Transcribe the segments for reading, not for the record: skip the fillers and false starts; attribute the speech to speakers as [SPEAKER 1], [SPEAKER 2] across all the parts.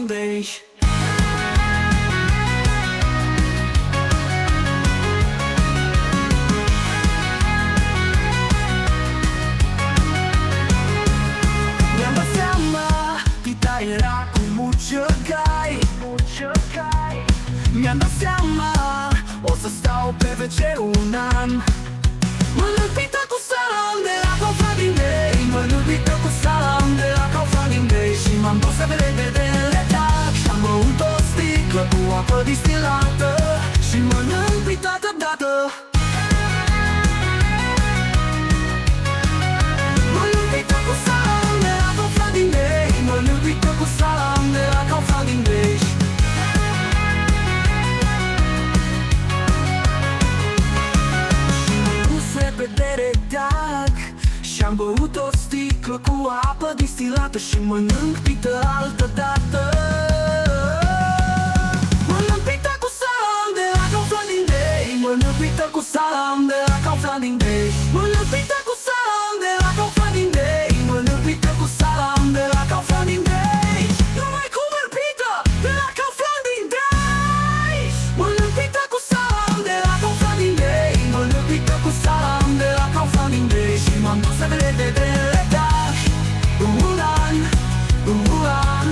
[SPEAKER 1] din Dej. Mi-am dat seama, pita era cu muciogai. Mi-am dat seama, o să stau pe WC un an. Mănânc pita cu salam de la Kaufland din Dej. Mănânc pita cu salam de la Kaufland din Dej. Și m-am dus să vedele tac. Și-am băut o sticlă cu apă distilată. Și mănânc pita deodată. Mănânc pita cu salam de la Kaufland din Dej. Mănânc pita cu salam de la Kaufland din Dej. Vedere tac. Și-am băut o sticlă cu apă distilată. Și mănânc pită altă dată. Mănânc pită cu salam de la Kaufland din Dej. Mănânc pită cu salam de la Kaufland din Dej. Mănânc pită cu salam de la Kaufland din Dej. Mănânc pită cu salam de la Kaufland din Dej. Numai cu pită de la Kaufland din Dej. Mănânc pită cu salam de la Kaufland din Dej. Mănânc pită cu salam de la Kaufland din Dej. Și m-am dus să vedele tac. Un an, un an.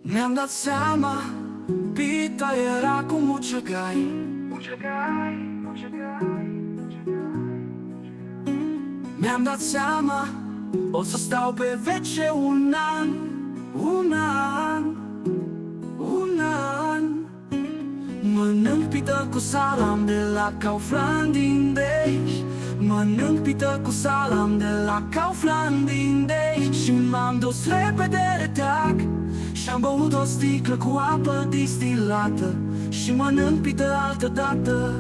[SPEAKER 1] Mi-am dat seama, pita era cu muciogai. Mi-am dat seama, o să stau pe WC un an. Un an, un an. Mănânc pită cu salam de la Kaufland din Dej. Mănânc pită cu salam de la Kaufland din Dej. Și m-am dus repede tac. Și-am băut o sticlă cu apă distilată. Și mănânc pită altă dată.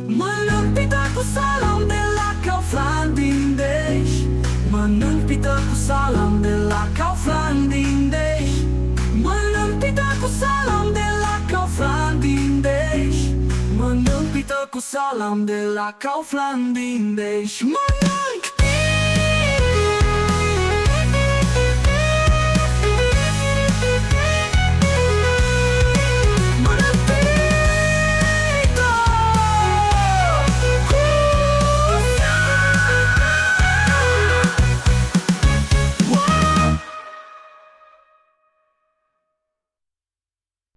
[SPEAKER 1] Mănânc pită cu salam de la Kaufland din Dej. Mănânc pită cu salam de la Kaufland din Dej. Mănânc pită cu salam de la Kaufland din Dej. Mănânc pită cu salam de la Kaufland din Dej. Mănânc